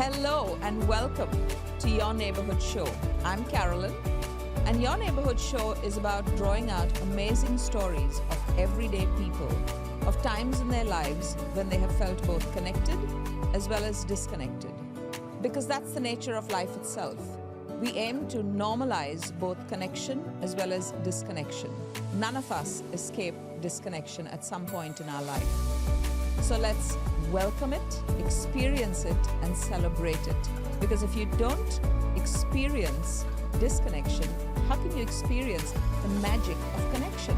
Hello and welcome to Your Neighbourhood Show. I'm Carolyn, and Your Neighbourhood Show is about drawing out amazing stories of everyday people, of times in their lives when they have felt both connected as well as disconnected. Because that's the nature of life itself. We aim to normalize both connection as well as disconnection. None of us escape disconnection at some point in our life. So let's welcome it, experience it, and celebrate it. Because if you don't experience disconnection, how can you experience the magic of connection?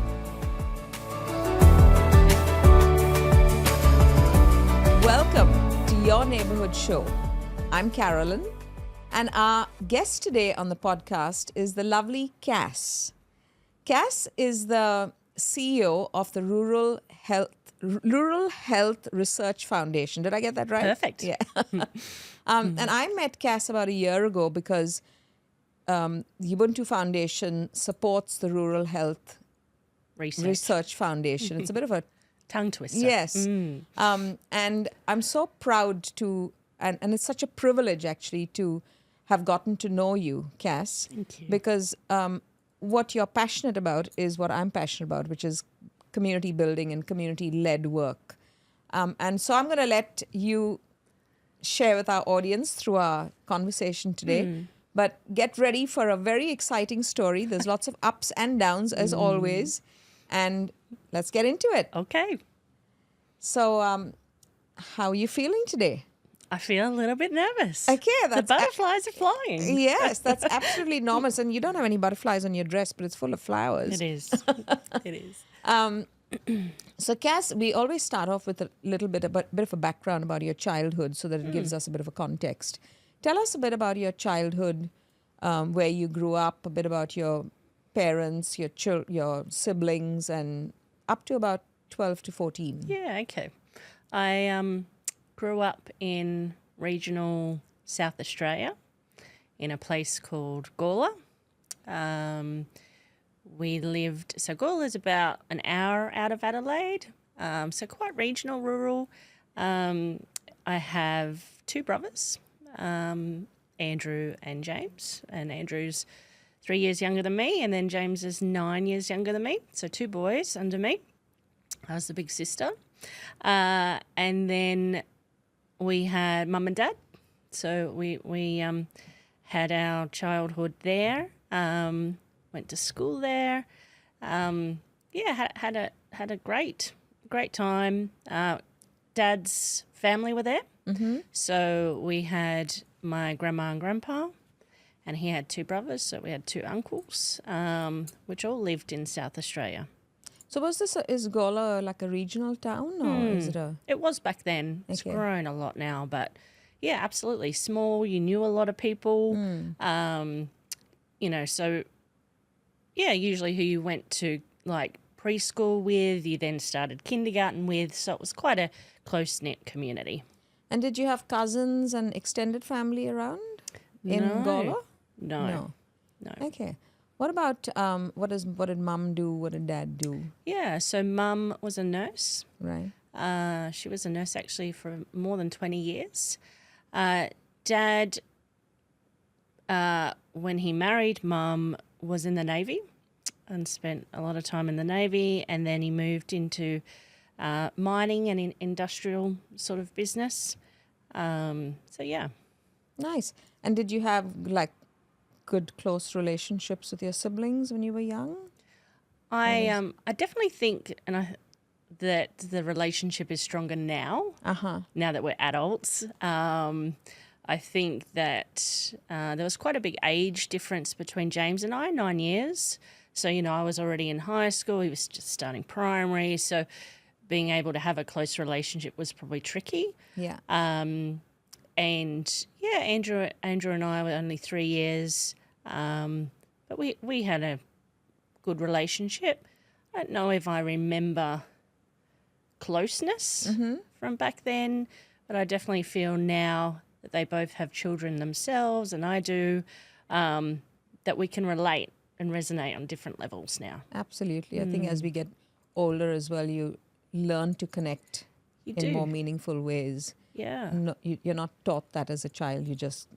Welcome to Your Neighbourhood Show. I'm Carolyn, and our guest today on the podcast is the lovely Cass. Cass is the CEO of the Rural Health Research Foundation. Did I get that right? Perfect. Yeah. And I met Cass about a year ago because the Ubuntu Foundation supports the Rural Health Research Foundation. It's a bit of a tongue twister. Yes. And I'm so proud to, and it's such a privilege actually to have gotten to know you, Cass. Thank you. Because what you're passionate about is what I'm passionate about, which is community building and community-led work. And so I'm going to let you share with our audience through our conversation today. But get ready for a very exciting story. There's lots of ups and downs, as always. And let's get into it. Okay. So how are you feeling today? I feel a little bit nervous. Okay, the butterflies are flying. Yes, that's absolutely normal. And you don't have any butterflies on your dress, but it's full of flowers. It is. It is. So, Cass, we always start off with a little bit of a background about your childhood so that it gives us a bit of a context. Tell us a bit about your childhood, where you grew up, a bit about your parents, your siblings, and up to about 12 to 14. Yeah, okay. I grew up in regional South Australia in a place called Gawler. Gawler's about an hour out of Adelaide, so quite regional, rural. I have two brothers, Andrew and James, and Andrew's 3 years younger than me, and then James is 9 years younger than me, so two boys under me. I was the big sister. And then we had mum and dad, so we had our childhood there, went to school there. Had a great time. Dad's family were there, so we had my grandma and grandpa, and he had two brothers, so we had two uncles, which all lived in South Australia. So is Gawler like a regional town, or is it a... It was back then. It's grown a lot now, but yeah, absolutely. Small, you knew a lot of people, so yeah, usually who you went to like preschool with, you then started kindergarten with, so it was quite a close-knit community. And did you have cousins and extended family around in Gawler? No. Okay. What about, what did mum do? What did dad do? Yeah, so mum was a nurse. Right. She was a nurse actually for more than 20 years. Dad, when he married mum, was in the Navy and spent a lot of time in the Navy, and then he moved into mining and industrial sort of business. So, yeah. Nice. And did you have, like, good close relationships with your siblings when you were young? I definitely think that the relationship is stronger now. Now that we're adults, I think that there was quite a big age difference between James and I, 9 years. So I was already in high school. He was just starting primary. So being able to have a close relationship was probably tricky. Yeah. And yeah, Andrew and I were only 3 years, but we had a good relationship. I don't know if I remember closeness from back then, but I definitely feel now that they both have children themselves, and I do, that we can relate and resonate on different levels now. Absolutely. I think as we get older as well, you learn to connect in more meaningful ways. Yeah. No, you're not taught that as a child. You just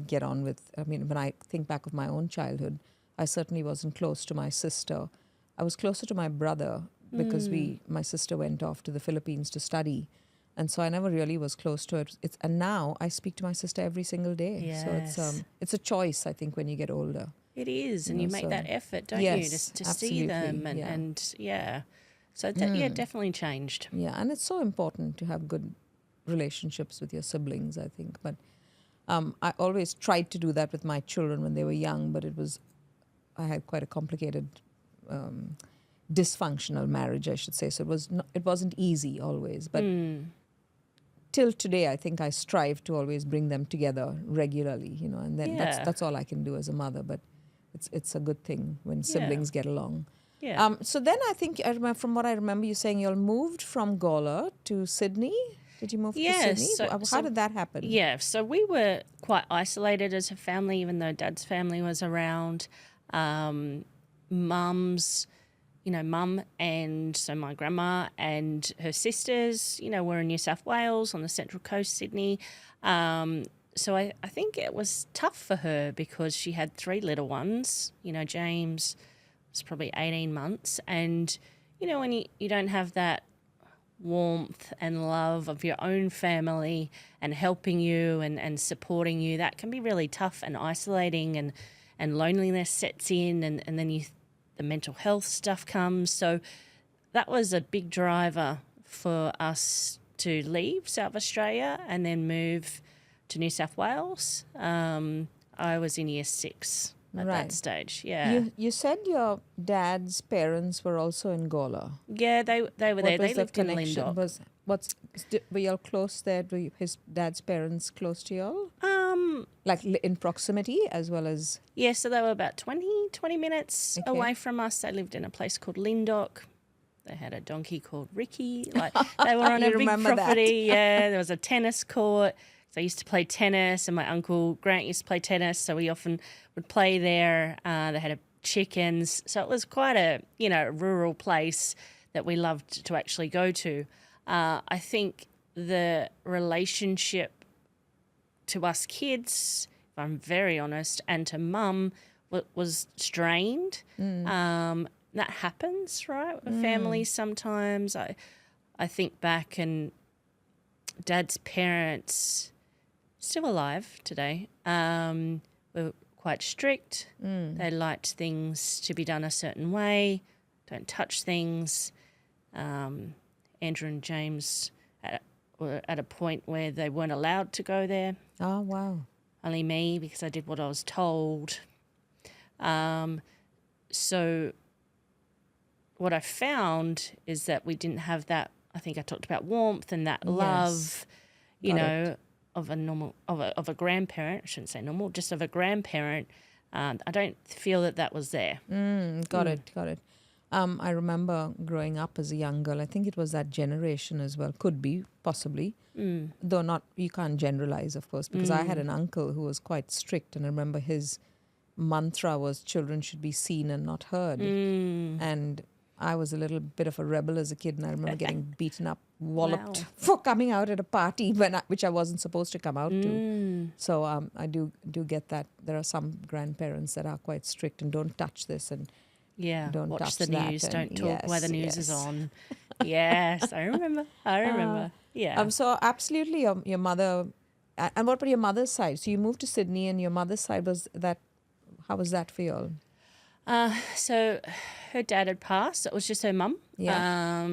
get on with. I mean, when I think back of my own childhood, I certainly wasn't close to my sister. I was closer to my brother because my sister went off to the Philippines to study, and so I never really was close to it. And now I speak to my sister every single day. Yes. So it's a choice, I think, when you get older. It is, and you make that effort, don't yes, you, to see absolutely, them and yeah. So that definitely changed. Yeah, and it's so important to have good relationships with your siblings, I think. But I always tried to do that with my children when they were young, but I had quite a complicated, dysfunctional marriage, I should say. So it wasn't easy always. But till today, I think I strive to always bring them together regularly, and then that's all I can do as a mother. But it's a good thing when siblings get along. Yeah. So then I think, from what I remember, you saying you all moved from Gawler to Sydney. Did you move to Sydney? How did that happen? Yeah, so we were quite isolated as a family, even though Dad's family was around. Mum's, Mum and so my grandma and her sisters, were in New South Wales on the Central Coast, Sydney. So I think it was tough for her because she had 3 little ones. James was probably 18 months. And, when you don't have that warmth and love of your own family and helping you and supporting you, that can be really tough and isolating, and loneliness sets in, and then the mental health stuff comes. So that was a big driver for us to leave South Australia and then move to New South Wales. I was in year 6 at that stage. Yeah. You said your dad's parents were also in Gawler. Yeah, they were there. They lived in Lindt. Were y'all close there? Were his dad's parents close to y'all? Like in proximity as well as... Yeah, so they were about 20 minutes away from us. They lived in a place called Lindt. They had a donkey called Ricky. Like they were on a big property. Yeah, there was a tennis court. So I used to play tennis, and my uncle Grant used to play tennis, so we often would play there. They had chickens. So it was quite a, rural place that we loved to actually go to. I think the relationship to us kids, if I'm very honest, and to Mum was strained. That happens, right, with families sometimes. I think back, and Dad's parents... still alive today, were quite strict. They liked things to be done a certain way, don't touch things. Andrew and James were at a point where they weren't allowed to go there. Oh, wow. Only me, because I did what I was told. So what I found is that we didn't have that, I think I talked about warmth and that love, of a grandparent. I shouldn't say normal, just of a grandparent. I don't feel that was there. Got it. I remember growing up as a young girl. I think it was that generation as well. Could be, possibly. Though not, you can't generalize, of course, because I had an uncle who was quite strict, and I remember his mantra was children should be seen and not heard. And I was a little bit of a rebel as a kid, and I remember getting beaten up, walloped for coming out at a party which I wasn't supposed to come out to. So I do get that. There are some grandparents that are quite strict and don't touch this and don't watch touch the that news, and don't talk while the news is on. Yes, I remember. Yeah. So absolutely, your mother. And what about your mother's side? So you moved to Sydney, and your mother's side how was that for you all? So her dad had passed. It was just her mum. Yeah.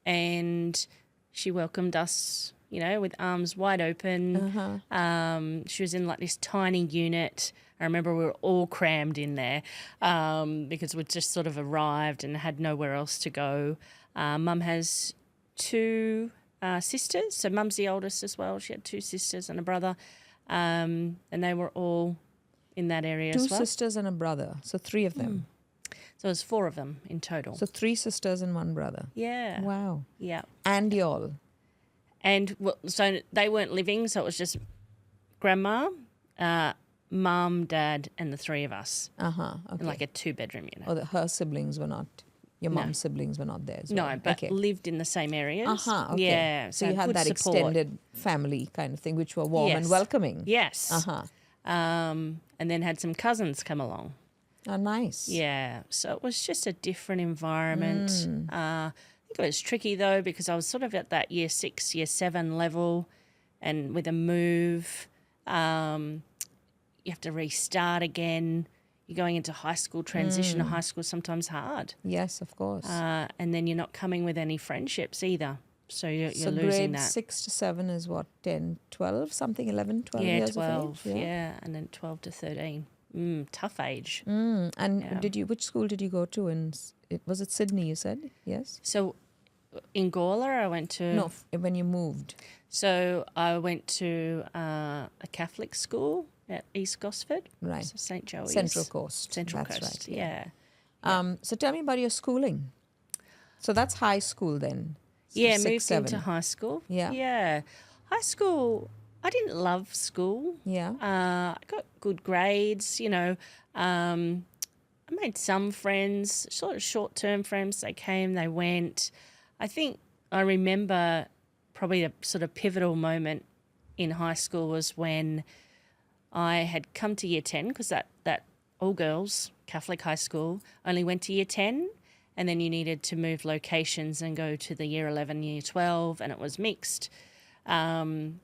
And she welcomed us, with arms wide open. She was in like this tiny unit. I remember we were all crammed in there because we'd just sort of arrived and had nowhere else to go. Mum has 2 sisters. So Mum's the oldest as well. She had 2 sisters and a brother. And they were all in that area as well. 2 sisters and a brother. So 3 of them. So it was 4 of them in total. So 3 sisters and 1 brother. Yeah. Wow. Yeah. And y'all. And so they weren't living, so it was just grandma, Mum, Dad, and the 3 of us. Okay. In like a 2-bedroom unit. Or her siblings were not Your mom's siblings were not there as well? No, but lived in the same areas. Okay. Yeah. So you had good that support. extended family kind of thing, which were warm and welcoming. Yes. And then had some cousins come along. Oh, nice. Yeah. So it was just a different environment. I think it was tricky, though, because I was sort of at that year 6, year 7 level, and with a move, you have to restart again. You're going into high school, transition to high school is sometimes hard. Yes, of course. And then you're not coming with any friendships either. So you're so losing grade that. 6 to 7 is what, 10, 12, something, 11, 12 years 12, of age? yeah. And then 12 to 13. Tough age. And which school did you go to? Was it Sydney, you said? Yes? So in Gawler, I went to... No, when you moved. So I went to a Catholic school at East Gosford. Right. So St. Joey's. Central Coast. Central That's Coast, right, yeah. So tell me about your schooling. So that's high school then? Yeah, 6, moved 7. into high school. Yeah. Yeah. High school, I didn't love school. Yeah. I got good grades, you know. I made some friends, sort of short-term friends. They came, they went. I think I remember probably a sort of pivotal moment in high school was when I had come to year 10, because that all-girls Catholic high school only went to year 10, and then you needed to move locations and go to the year 11, year 12, and it was mixed. And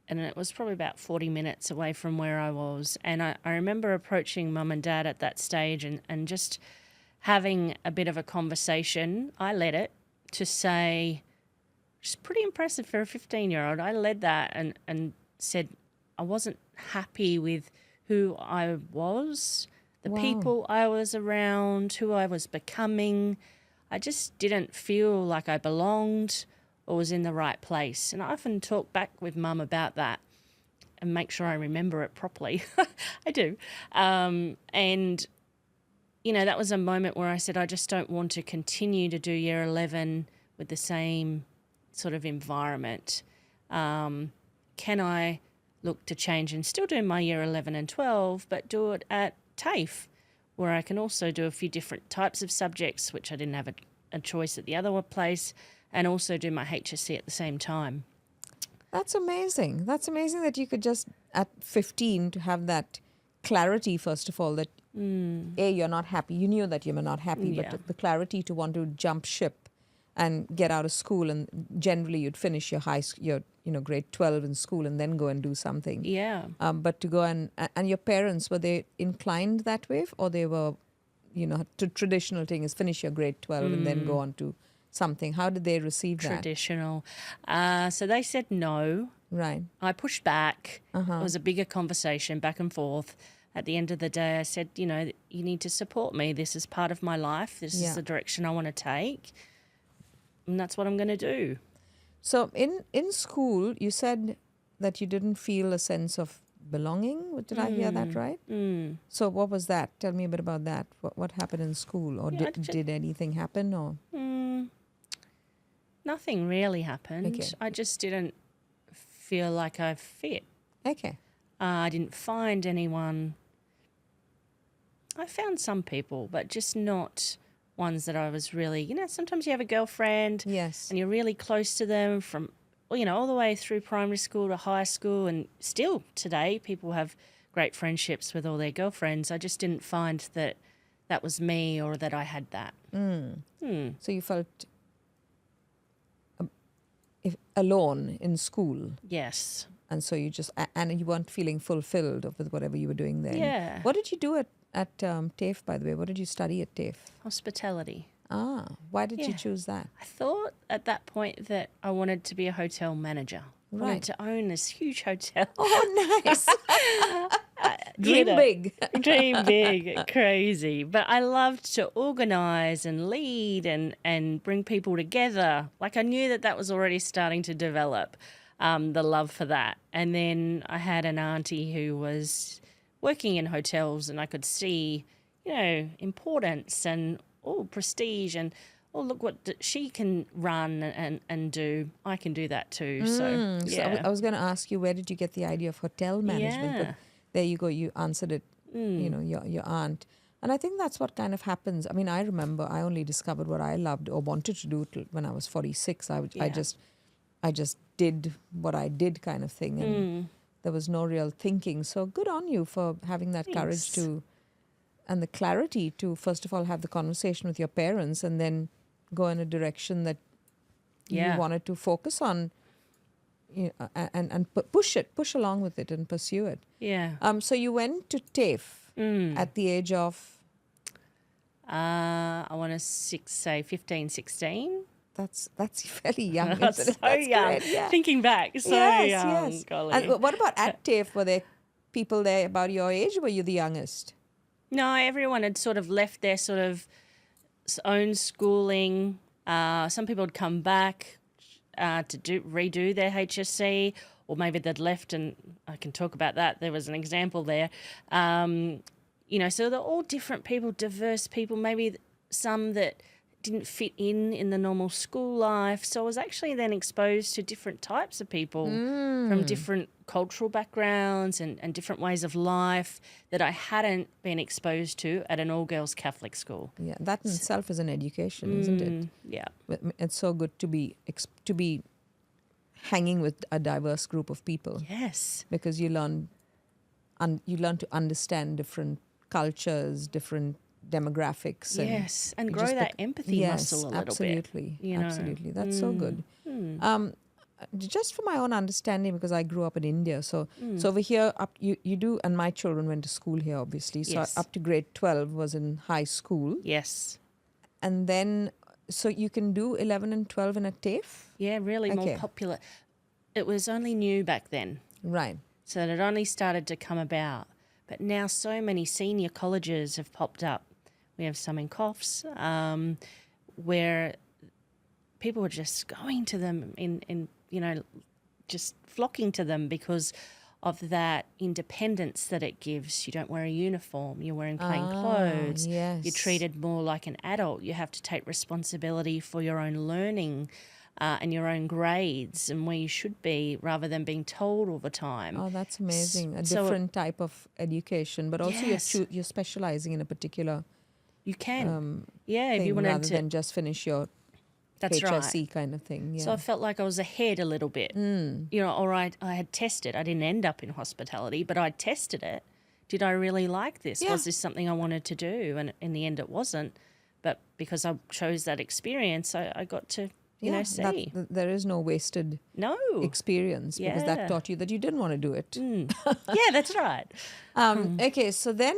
it was probably about 40 minutes away from where I was. And I remember approaching mum and dad at that stage and just having a bit of a conversation. I led it to say, which is pretty impressive for a 15-year-old. I led that and said I wasn't happy with who I was, the people I was around, who I was becoming. I just didn't feel like I belonged or was in the right place. And I often talk back with mum about that and make sure I remember it properly. I do. And, you know, that was a moment where I said, I just don't want to continue to do year 11 with the same sort of environment. Can I look to change and still do my year 11 and 12, but do it at TAFE, where I can also do a few different types of subjects, which I didn't have a choice at the other place, and also do my HSC at the same time. That's amazing. That's amazing that you could just, at 15, to have that clarity, first of all, that, A, you're not happy. You knew that you were not happy, but the clarity to want to jump ship and get out of school, and generally you'd finish your grade 12 in school and then go and do something. Yeah. But to go and your parents, were they inclined that way, or they were, to traditional thing is finish your grade 12 and then go on to something? How did they receive that? Traditional. So they said no. Right. I pushed back. It was a bigger conversation back and forth. At the end of the day, I said, you need to support me. This is part of my life. This is the direction I want to take. And that's what I'm going to do. So in school, you said that you didn't feel a sense of belonging. Did I hear that right? So what was that? Tell me a bit about that. What happened in school? Or did anything happen? Or nothing really happened. Okay. I just didn't feel like I fit. Okay. I didn't find anyone. I found some people, but just not ones that I was really, sometimes you have a girlfriend. Yes. And you're really close to them from, all the way through primary school to high school. And still today, people have great friendships with all their girlfriends. I just didn't find that that was me or that I had that. So you felt alone in school. Yes. And so you weren't feeling fulfilled with whatever you were doing there. Yeah. What did you do at TAFE, by the way? What did you study at TAFE? Hospitality. Why did you choose that? I thought at that point that I wanted to be a hotel manager. Right. I wanted to own this huge hotel. Oh, nice. Dream big. Crazy. But I loved to organise and lead and bring people together. Like I knew that was already starting to develop, the love for that. And then I had an auntie who was working in hotels, and I could see, importance and prestige and look what she can run and do. I can do that too. So I was going to ask you, where did you get the idea of hotel management? Yeah. But there you go. You answered it. Your aunt. And I think that's what kind of happens. I mean, I remember I only discovered what I loved or wanted to do when I was 46. I just did what I did kind of thing. And there was no real thinking. So good on you for having that courage to, and the clarity to, first of all, have the conversation with your parents and then go in a direction that you wanted to focus on, and push along with it and pursue it. Yeah. So you went to TAFE at the age of? I want to say 15, 16. That's fairly young. That's Isn't it? so That's young. great, yeah. Thinking back, so young. Yes. Golly. And what about at TAFE? Were there people there about your age, or were you the youngest? No, everyone had sort of left their sort of own schooling. Some people had come back to redo their HSC, or maybe they'd left, and I can talk about that. There was an example there. So they're all different people, diverse people, maybe some that didn't fit in the normal school life. So I was actually then exposed to different types of people from different cultural backgrounds and different ways of life that I hadn't been exposed to at an all-girls Catholic school. Yeah, that in itself is an education, isn't it? Yeah. It's so good to be hanging with a diverse group of people. Yes. Because you learn to understand different cultures, different demographics. And grow that empathy muscle a little absolutely, bit. Absolutely. That's so good. Just for my own understanding, because I grew up in India, so over here, you do, and my children went to school here, obviously. So up to grade 12 was in high school. Yes. And then, so you can do 11 and 12 in a TAFE? Yeah, really more popular. It was only new back then. Right. So it had only started to come about. But now so many senior colleges have popped up. We have some in Coffs, where people are just going to them just flocking to them because of that independence that it gives. You don't wear a uniform. You're wearing plain clothes. Yes. You're treated more like an adult. You have to take responsibility for your own learning and your own grades and where you should be rather than being told all the time. Oh, that's amazing. A different type of education, but also you're specializing in a particular you can. thing, if you wanted rather to than just finish your HSC kind of thing. Yeah. So I felt like I was ahead a little bit. All right, I had tested. I didn't end up in hospitality, but I tested it. Did I really like this? Yeah. Was this something I wanted to do? And in the end it wasn't. But because I chose that experience, I got to see. There is no wasted experience because that taught you that you didn't want to do it. Yeah, that's right. Okay, so then,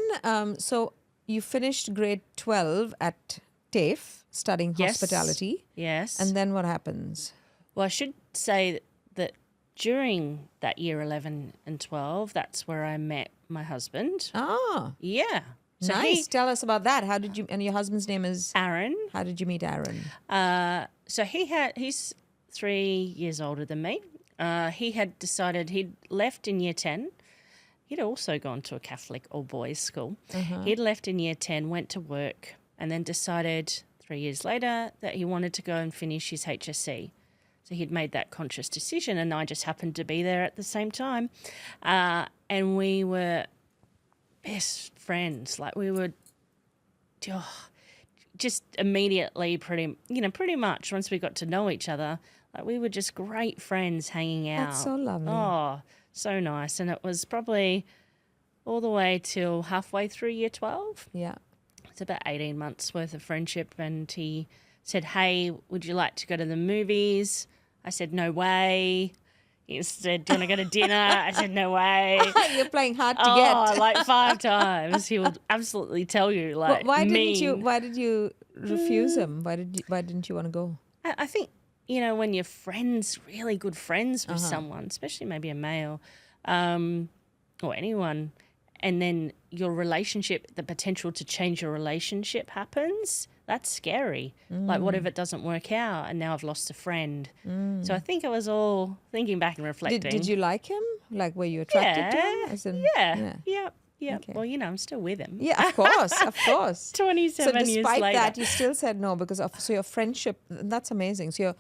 so you finished grade 12 at TAFE, studying hospitality. Yes. And then what happens? Well, I should say that during that year 11 and 12, that's where I met my husband. Ah. Yeah. So nice. Tell us about that. How did you, and your husband's name is? Aaron. How did you meet Aaron? So he's 3 years older than me. He had decided he'd left in year 10. He'd also gone to a Catholic all-boys school. He'd left in year 10, went to work, and then decided 3 years later that he wanted to go and finish his HSC. So he'd made that conscious decision, and I just happened to be there at the same time. And we were best friends. Like we were just immediately pretty much once we got to know each other, like we were just great friends hanging out. That's so lovely. Oh, so nice. And it was probably all the way till halfway through year 12. Yeah. It's about 18 months worth of friendship. And he said, hey, would you like to go to the movies? I said, no way. He said, do you want to go to dinner? I said, no way. You're playing hard to get. Like 5 times. He would absolutely tell you, like, why did you refuse him? Why didn't you want to go? I think, when you're friends, really good friends with someone, especially maybe a male or anyone, and then your relationship, the potential to change your relationship happens, that's scary. Like, what if it doesn't work out and now I've lost a friend? So I think it was all thinking back and reflecting. Did you like him? Like, were you attracted to him? As in, Yeah. Okay. Well, I'm still with him. Yeah, of course. 27 years later. So despite that, you still said no because so your friendship, that's amazing. So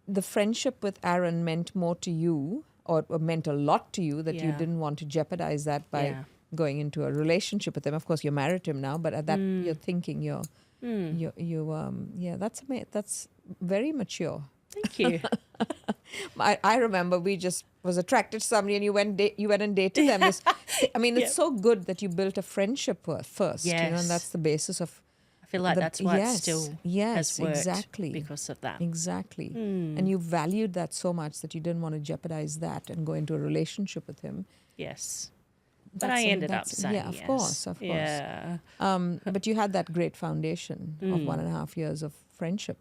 the friendship with Aaron meant more to you or meant a lot to you that you didn't want to jeopardize that by going into a relationship with him. Of course, you're married to him now, but at that you're thinking that's very mature. Thank you. I remember we just was attracted to somebody, and you went and dated them. It's so good that you built a friendship first, and that's the basis of. I feel like that's why it still has worked exactly because of that. Exactly, and you valued that so much that you didn't want to jeopardize that and go into a relationship with him. Yes. But I ended up saying yes. Of course. Yeah. But you had that great foundation of 1.5 years of friendship,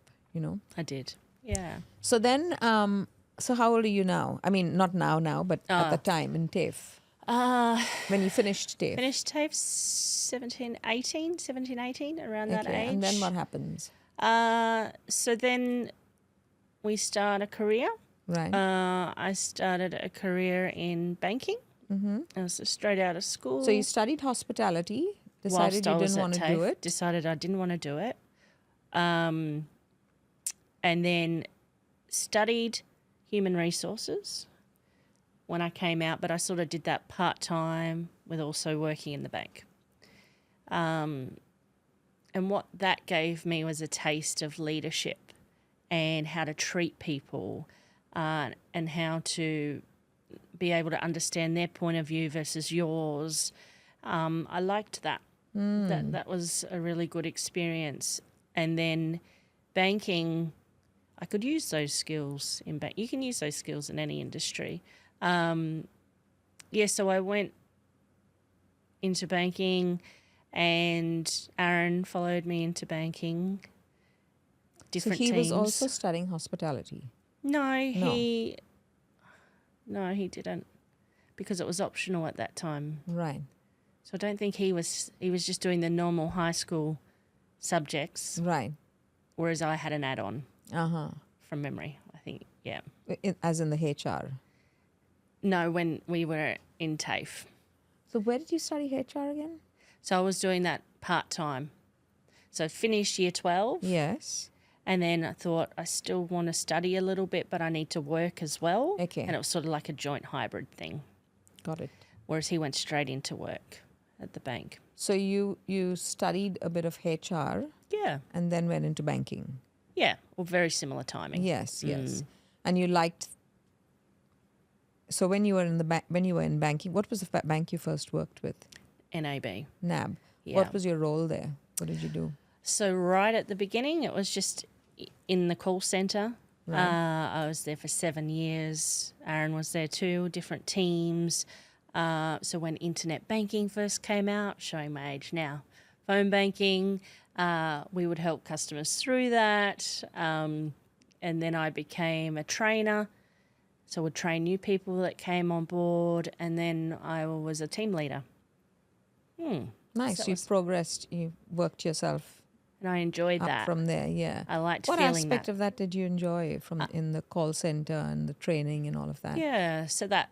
I did. Yeah. So then, so how old are you now? I mean, not now, but at the time in TAFE. When you finished TAFE. Finished TAFE 17, 18, around that age. And then what happens? So then we start a career. Right. I started a career in banking. Mm-hmm. I was straight out of school. So you studied hospitality, decided you didn't want to do it. Decided I didn't want to do it. And then studied human resources when I came out, but I sort of did that part-time with also working in the bank. And what that gave me was a taste of leadership and how to treat people and how to be able to understand their point of view versus yours. I liked that. That was a really good experience. And then banking, I could use those skills in bank. You can use those skills in any industry. So I went into banking, and Aaron followed me into banking. Different teams. So he teams. was also studying hospitality? No, he didn't, because it was optional at that time. Right. So I don't think he was just doing the normal high school subjects. Right. Whereas I had an add-on from memory, I think, yeah. As in the HR? No, when we were in TAFE. So where did you study HR again? So I was doing that part-time. So I finished year 12. Yes. And then I thought I still want to study a little bit, but I need to work as well. Okay. And it was sort of like a joint hybrid thing. Got it. Whereas he went straight into work at the bank. So you studied a bit of HR. Yeah. And then went into banking. Yeah, or very similar timing. Yes. And you liked. So when you were in banking, what was the bank you first worked with? NAB. NAB. Yeah. What was your role there? What did you do? So right at the beginning, it was just in the call centre. Right. I was there for 7 years. Aaron was there too, different teams. So when internet banking first came out, showing my age now, phone banking, we would help customers through that. And then I became a trainer. So would train new people that came on board. And then I was a team leader. Nice. So you progressed. You worked yourself. And I enjoyed up that. I liked feeling that. What aspect of that did you enjoy from in the call center and the training and all of that? Yeah, so that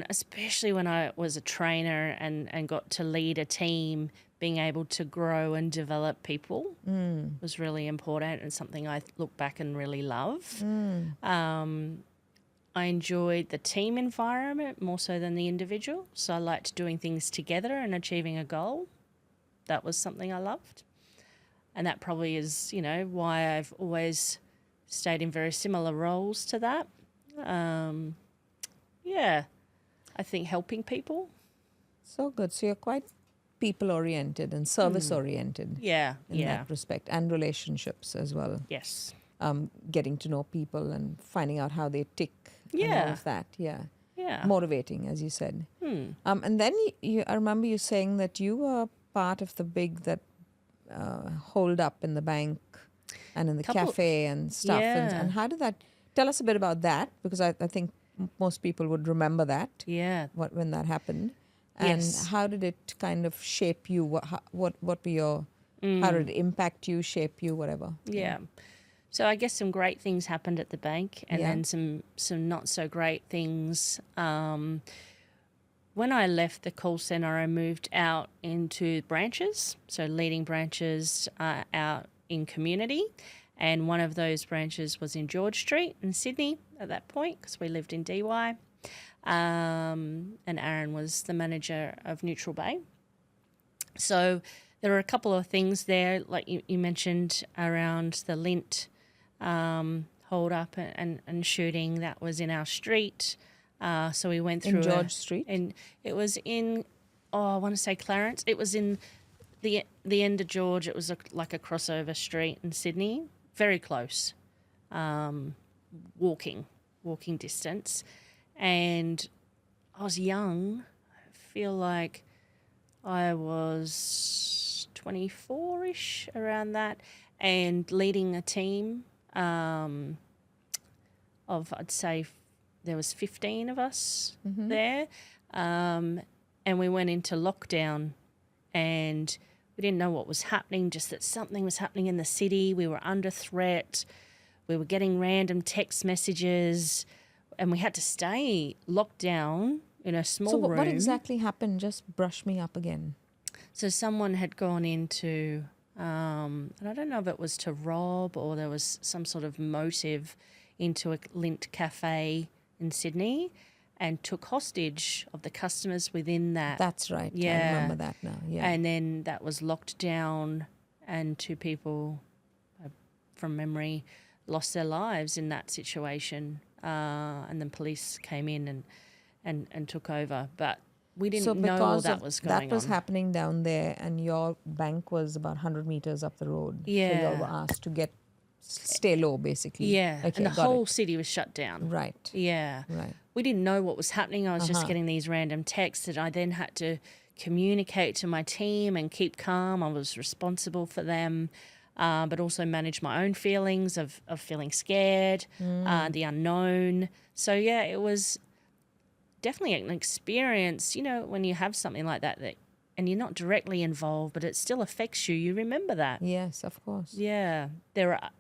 especially when I was a trainer and got to lead a team, being able to grow and develop people was really important and something I look back and really love. I enjoyed the team environment more so than the individual. So I liked doing things together and achieving a goal. That was something I loved. And that probably is, why I've always stayed in very similar roles to that. I think helping people. So good. So you're quite people-oriented and service-oriented. Yeah, in that respect. And relationships as well. Yes. Getting to know people and finding out how they tick and all of that. Yeah. Motivating, as you said. And then I remember you saying that you were part of the big hold up in the bank and in the cafe and stuff. And how did that... Tell us a bit about that, because I think most people would remember that. Yeah. When that happened. And how did it kind of shape you? What were your... How did it impact you, shape you, whatever? Yeah. So I guess some great things happened at the bank, and then some not so great things. When I left the call centre, I moved out into branches, so leading branches out in community. And one of those branches was in George Street in Sydney at that point, because we lived in DY. And Aaron was the manager of Neutral Bay. So there were a couple of things there, like you mentioned around the Lindt hold up and shooting that was in our street. So we went through In George Street? And it was in, I want to say Clarence. It was in the end of George. It was like a crossover street in Sydney, very close, walking distance. And I was young. I feel like I was 24-ish, around that, and leading a team of, I'd say, there was 15 of us there. And we went into lockdown and we didn't know what was happening, just that something was happening in the city. We were under threat. We were getting random text messages and we had to stay locked down in a small room. So what exactly happened? Just brush me up again. So someone had gone into, and I don't know if it was to rob or there was some sort of motive, into a Lindt Café in Sydney and took hostage of the customers within that. That's right. Yeah. I remember that now. Yeah. And then that was locked down and 2 people, from memory, lost their lives in that situation. And then police came in and took over. But we didn't know all that was going on. That was happening down there and your bank was about 100 meters up the road. Yeah. So you all were asked to stay low, basically. Yeah. Okay, and the whole city was shut down. Right. Yeah. Right. We didn't know what was happening. I was just getting these random texts that I then had to communicate to my team and keep calm. I was responsible for them, but also manage my own feelings of feeling scared, the unknown. So, yeah, it was definitely an experience, when you have something like that and you're not directly involved, but it still affects you. You remember that. Yes, of course. Yeah.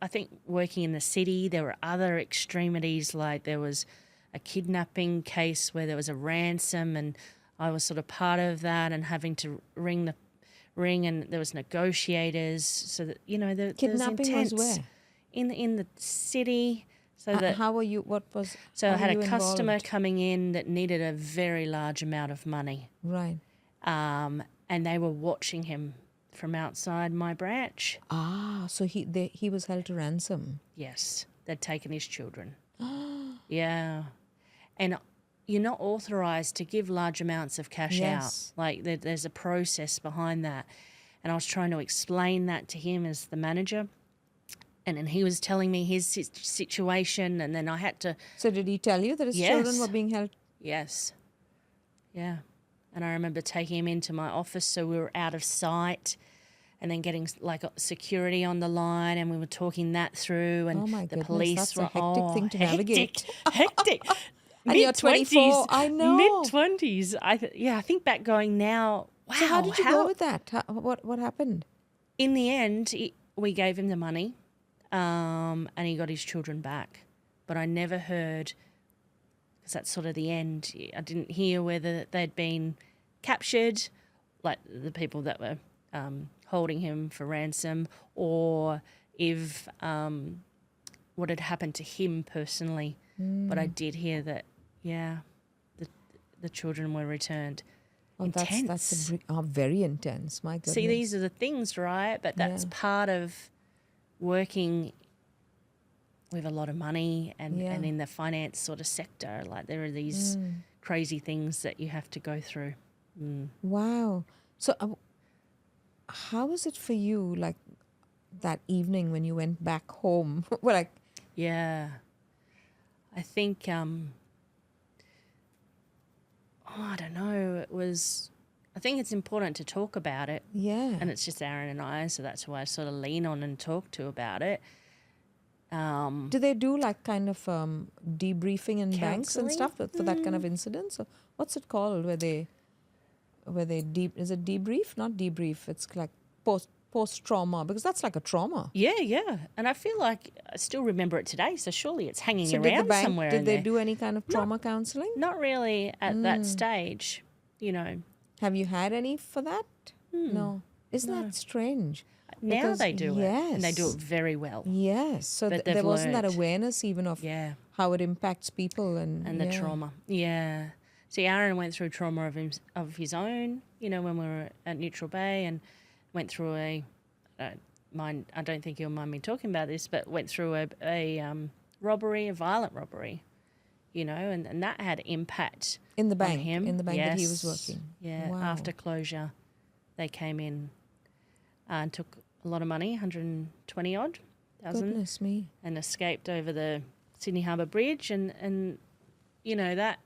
I think working in the city, there were other extremities, like there was a kidnapping case where there was a ransom and I was sort of part of that and having to ring and there was negotiators. So that, Kidnapping was where? In the city. So that how were you, what was... So I had a customer involved? coming in that needed a very large amount of money. Right. And they were watching him from outside my branch. So he was held to ransom. Yes, they'd taken his children. Yeah. And you're not authorised to give large amounts of cash Yes. out. Like there's a process behind that. And I was trying to explain that to him as the manager. And then he was telling me his situation and then I had to... So did he tell you that his children were being held? Yes. Yeah. And I remember taking him into my office so we were out of sight and then getting like security on the line and we were talking that through and Oh my the goodness, police that's were... a hectic thing to navigate. Hectic. And you're 24, I know. Mid-20s. I think back going now, wow. So how did you go with that? What happened? In the end, we gave him the money and he got his children back. But I never heard, because that's sort of the end, I didn't hear whether they'd been captured, like the people that were holding him for ransom, or if what had happened to him personally. But I did hear that, the children were returned. Oh, that's very intense. My goodness. See, these are the things, right? But that's part of working with a lot of money and in the finance sort of sector. Like there are these crazy things that you have to go through. Wow. So how was it for you, like that evening when you went back home? Yeah. I think, I don't know, I think it's important to talk about it. Yeah. And it's just Aaron and I, so that's why I sort of lean on and talk to about it. Do they do like kind of debriefing in banks and stuff for that kind of incident? So what's it called where they is it debrief? Not debrief. It's like post trauma, because that's like a trauma. Yeah. And I feel like I still remember it today, so surely it's hanging So around somewhere. Did they do any kind of trauma counselling? Not really at that stage, Have you had any for that? No. Isn't that strange? Now they do it. Yes. And they do it very well. Yes. So But there they've wasn't that learnt. awareness even of how it impacts people and the trauma. Yeah. See, Aaron went through trauma of his own, you know, when we were at Neutral Bay, and went through I don't think you'll mind me talking about this, but went through a robbery, a violent robbery, you know, and that had impact in the bank, on him. in the bank that he was working. Yeah, Wow. after closure, they came in and took a lot of money, 120 odd thousand. Goodness me. And escaped over the Sydney Harbour Bridge, and you know, that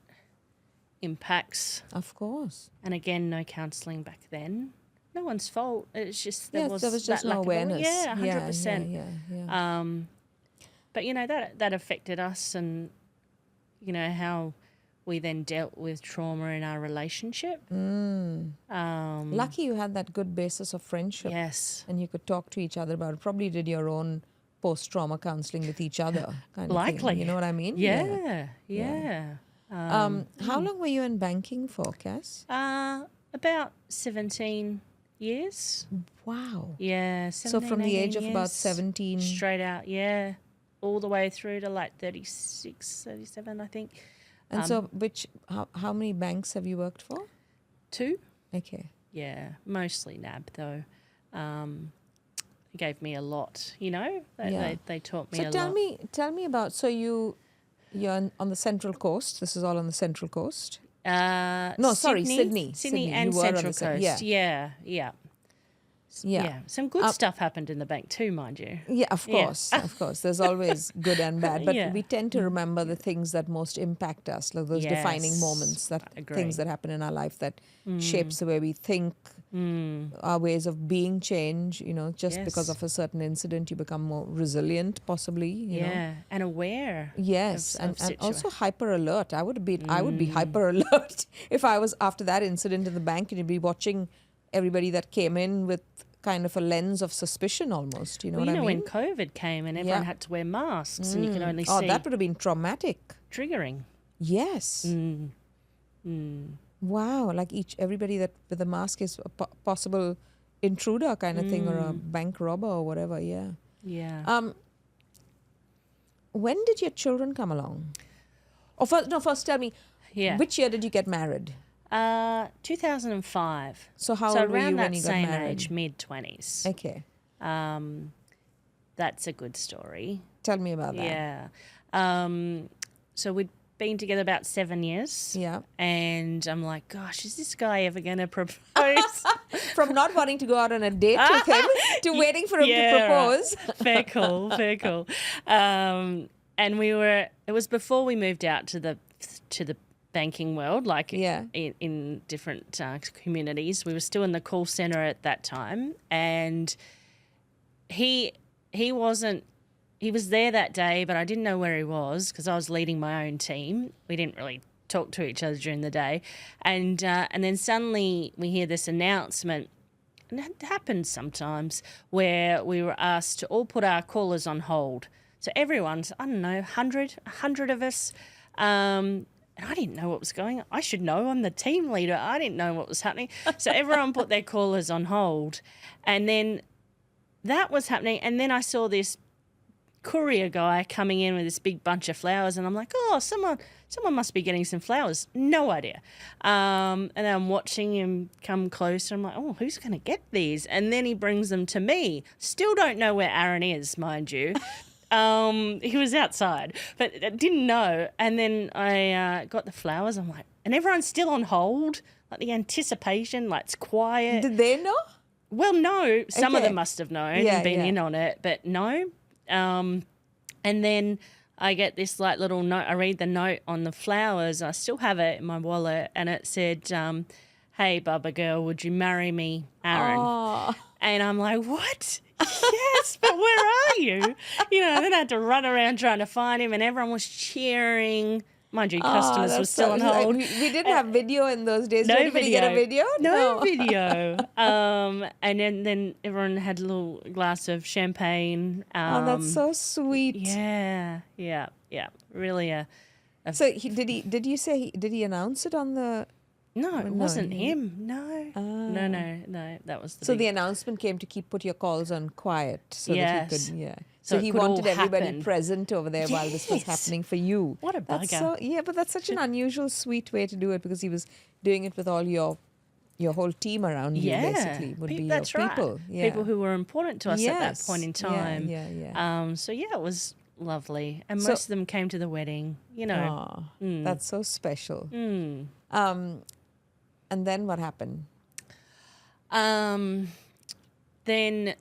impacts. Of course. And again, no counselling back then. No one's fault. It's just there was just that no lack awareness. Yeah, 100%. Yeah. But you know, that affected us, and you know how we then dealt with trauma in our relationship. Lucky you had that good basis of friendship. Yes. And you could talk to each other about it. Probably did your own post-trauma counselling with each other. Kind of Likely. thing. You know what I mean? Yeah. How long were you in banking for, Cass? About 17 years. Wow. Yeah. So from the age of about 17. Straight out, yeah. All the way through to like 36, 37, I think. And so how many banks have you worked for? 2. Okay. Yeah, mostly NAB though. It gave me a lot, you know. They taught me a lot. So tell me about, so you're on the Central Coast. This is all on the Central Coast. Sydney. Sydney and You were on Central the Coast. Yeah. Some good stuff happened in the bank too, mind you. Yeah, of course. Of course. There's always good and bad. But we tend to remember the things that most impact us, like those defining moments, things that happen in our life that shapes the way we think, our ways of being change, you know, just because of a certain incident you become more resilient, possibly. You know? And aware. Yes, and also hyper alert. I would be hyper alert if I was after that incident in the bank, and you'd be watching everybody that came in with kind of a lens of suspicion almost, you know what I mean? When COVID came and everyone had to wear masks and you can only see... Oh, that would have been traumatic. Triggering. Yes. Wow, like everybody that with a mask is a possible intruder kind of thing, or a bank robber or whatever, yeah. When did your children come along? First tell me, which year did you get married? 2005. So how old were you when you got married? Around that same age, mid-20s. Okay. That's a good story. Tell me about that. Yeah. So we'd been together about 7 years. Yeah. And I'm like, gosh, is this guy ever going to propose? From not wanting to go out on a date with him to waiting for him to propose. Right. Fair cool. And it was before we moved out to the banking world, like in different communities. We were still in the call center at that time, and he was there that day, but I didn't know where he was because I was leading my own team. We didn't really talk to each other during the day, and then suddenly we hear this announcement, and it happens sometimes, where we were asked to all put our callers on hold. So everyone's, I don't know, 100 of us. And I didn't know what was going on. I should know. I'm the team leader. I didn't know what was happening. So everyone put their callers on hold. And then that was happening. And then I saw this courier guy coming in with this big bunch of flowers. And I'm like, oh, someone must be getting some flowers. No idea. And then I'm watching him come closer. I'm like, oh, who's going to get these? And then he brings them to me. Still don't know where Aaron is, mind you. He was outside, but I didn't know. And then I got the flowers. I'm like, and everyone's still on hold, like the anticipation, like it's quiet. Did they know? Well, no. Some of them must have known and been in on it, but no. And then I get this like little note. I read the note on the flowers. I still have it in my wallet, and it said, "Hey, Bubba girl, would you marry me, Aaron?" Oh. And I'm like, what? Yes, but where are you? You know, and then I had to run around trying to find him, and everyone was cheering. Mind you, customers were still on hold. We didn't have video in those days. Did anybody get a video? No video. And then everyone had a little glass of champagne. That's so sweet. Yeah. Really So did he announce it on the... No, it wasn't him. No. No. That was the announcement came to put your calls on quiet so that he could, So it he could all wanted everybody happen. present over there while this was Yes. happening for you. What a That's bugger. but that's such an unusual, sweet way to do it, because he was doing it with all your whole team around you, basically, would be That's your right. people. Yeah. People who were important to us at that point in Yes. time. Yeah. So yeah, it was lovely, and So- most of them came to the wedding. You know. Aw, that's so special. Mm. And then what happened? Then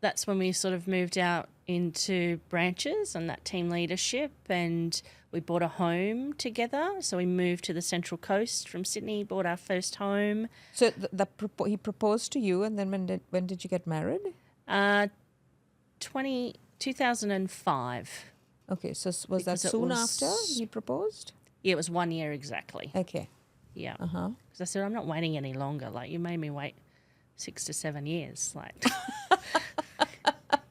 that's when we sort of moved out into branches and that team leadership, and we bought a home together. So we moved to the Central Coast from Sydney, bought our first home. So he proposed to you, and then when did you get married? 2005. Okay, so was that Because it soon was- after he proposed? Yeah, it was 1 year exactly. Okay. Yeah. Uh-huh. Because I said, I'm not waiting any longer. Like, you made me wait 6 to 7 years. Like,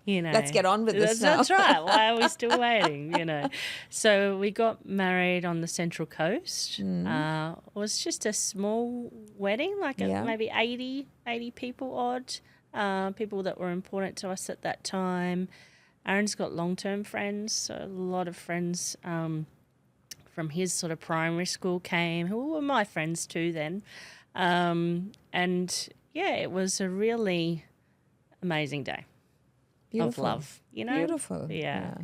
you know. Let's get on with this now. That's right. Why are we still waiting, you know? So we got married on the Central Coast. It was just a small wedding, like Yeah. maybe 80 people odd, people that were important to us at that time. Aaron's got long-term friends, so a lot of friends from his sort of primary school came, who were my friends too then. And yeah, it was a really amazing day of love, you know? Beautiful. Yeah.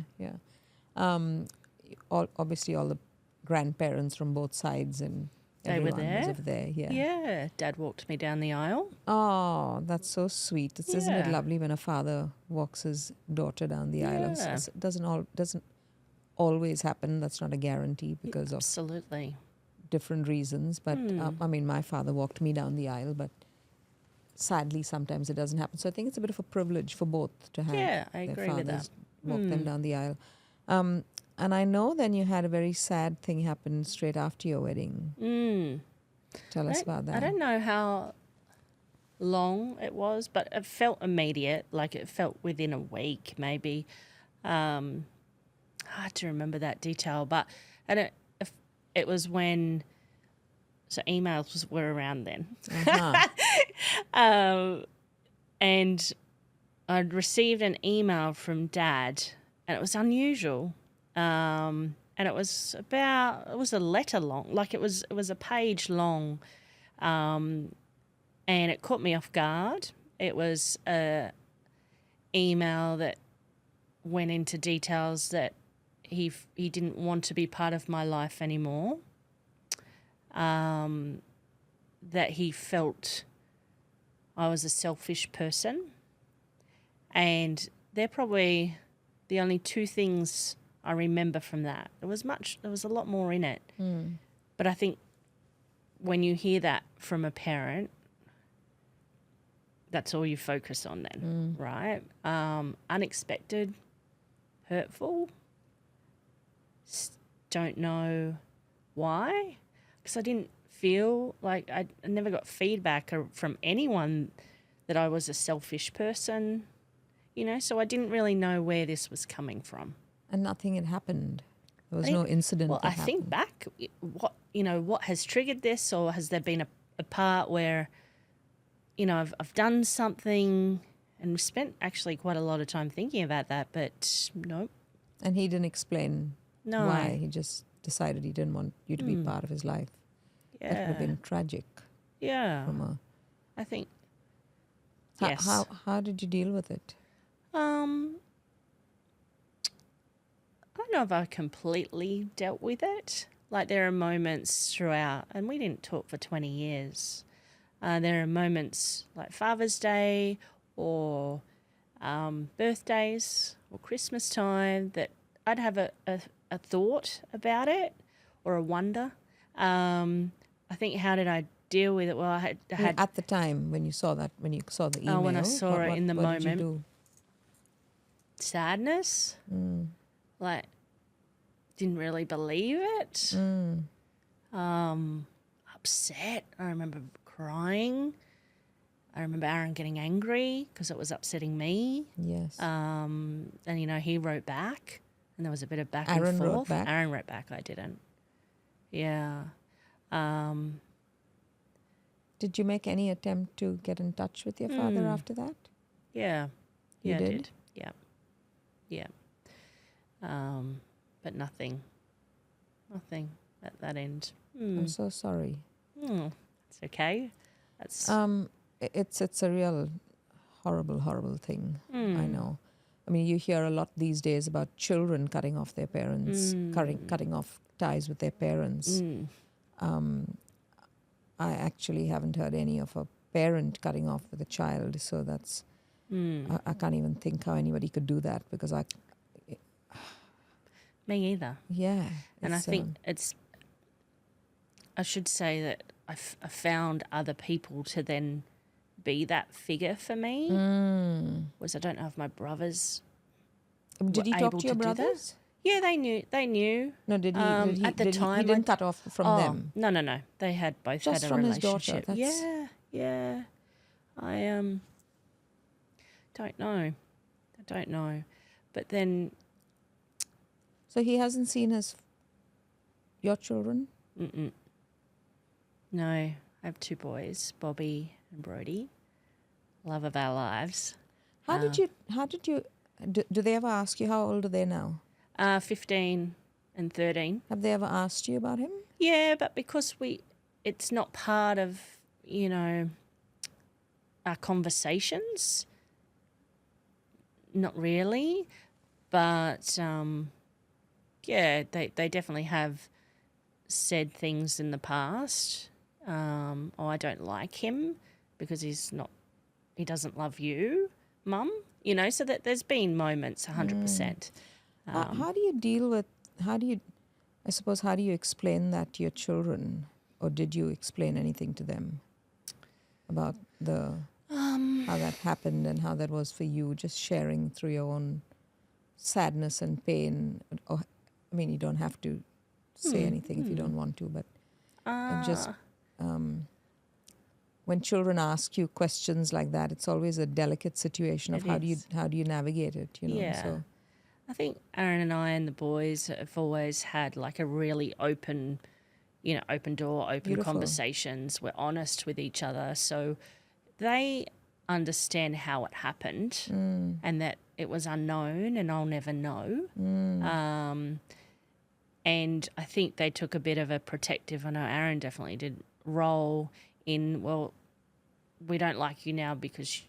Obviously, all the grandparents from both sides and They were everyone was there. over there. Yeah. Yeah. Dad walked me down the aisle. Oh, that's so sweet. Isn't it Yeah. lovely when a father walks his daughter down the aisle? Yeah. It doesn't always happen. That's not a guarantee because of Absolutely. different reasons. But I mean, my father walked me down the aisle, but sadly, sometimes it doesn't happen. So I think it's a bit of a privilege for both to have Yeah, I their agree with fathers that. walk them down the aisle. And I know then you had a very sad thing happen straight after your wedding. Tell us about that. I don't know how long it was, but it felt immediate. Like it felt within a week, maybe. Hard to remember that detail, but I don't. If it was when, so emails were around then, and I'd received an email from Dad, and it was unusual. And it was a letter long, like it was a page long, and it caught me off guard. It was a email that went into details that he didn't want to be part of my life anymore. That he felt I was a selfish person, and they're probably the only two things I remember from that. There was a lot more in it. But I think when you hear that from a parent, that's all you focus on then, right? Unexpected, hurtful. Don't know why, because I didn't feel like I never got feedback from anyone that I was a selfish person, you know, so I didn't really know where this was coming from. And nothing had happened. There was no incident. Well, that I think back, what has triggered this, or has there been a part where, you know, I've done something and spent actually quite a lot of time thinking about that, but nope. And he didn't explain No. why. He just decided he didn't want you to be part of his life. Yeah. That would have been tragic. Yeah. From I think. a, Yes. How did you deal with it? I don't know if I completely dealt with it. Like there are moments throughout, and we didn't talk for 20 years. There are moments like Father's Day or birthdays or Christmas time that I'd have a thought about it or a wonder. I think, how did I deal with it? Well, I had At the time when you saw the email. when I saw it in the what did you moment. do? sadness. Like, didn't really believe it. Upset. I remember crying. I remember Aaron getting angry because it was upsetting me. Yes. And, you know, he wrote back and there was a bit of back Aaron and forth. wrote back? Aaron wrote back. I didn't. Yeah. Did you make any attempt to get in touch with your father after that? Yeah. You Yeah, I did? did. Yeah. Yeah. But nothing at that end. I'm so sorry. It's okay. That's It's a real horrible thing. I know. I mean, you hear a lot these days about children cutting off their parents, cutting off ties with their parents. I actually haven't heard any of a parent cutting off with a child, so that's I can't even think how anybody could do that, because me either. yeah. And I think I should say that I found other people to then be that figure for me. Was I don't know if my brothers Did he were talk able to your do that. brothers? Yeah, they knew. No, did he? At the time, he didn't cut off from them. No. They had both Just had a from his relationship. daughter. That's... Yeah. I don't know. But then, So he hasn't seen your children? no, I have two boys, Bobby and Brody. Love of our lives. How did you? Do they ever ask you how old are they now? 15 and 13. Have they ever asked you about him? Yeah, but because it's not part of, our conversations. Not really, but yeah, they definitely have said things in the past. Oh, I don't like him because he doesn't love you, Mum. So that there's been moments, 100%. How do you deal with? How do you explain that to your children, or did you explain anything to them about how that happened and how that was for you? Just sharing through your own sadness and pain. Or, I mean, you don't have to say anything if you don't want to, but just when children ask you questions like that, it's always a delicate situation of how do you navigate it? Yeah. So. I think Aaron and I and the boys have always had like a really open door, open Beautiful. conversations. We're honest with each other. So they understand how it happened and that it was unknown and I'll never know. And I think they took a bit of a protective, I know Aaron definitely did, role in, well, we don't like you now because